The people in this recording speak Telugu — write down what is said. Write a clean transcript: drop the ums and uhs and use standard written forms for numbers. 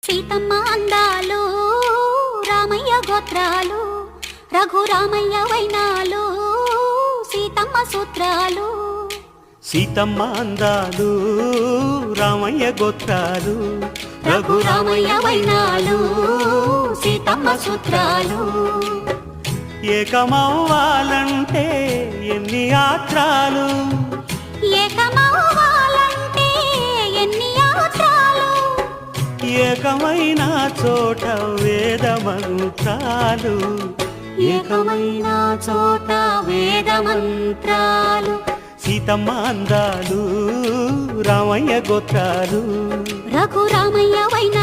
సీతమ్మ అందాలు రామయ్య గోత్రాలు రఘురామయ్య వైనాలు సీతమ్మ సూత్రాలు. సీతమ్మ అందాలు రామయ్య గోత్రాలు రఘురామయ్య వైనాలు సీతమ్మ సూత్రాలు. ఏకమవ్వాలంటే ఎన్ని యాత్రాలు ఏకమవ్వాలంటే ఎన్ని యాత్రాలు ఏకమైన చోట వేద మంత్రాలు ఏకమైన చోట వేద మంత్రాలు. సీతమ్మ అందాలు రామయ్య గోత్రాలు రఘురామయ్య వైనాలు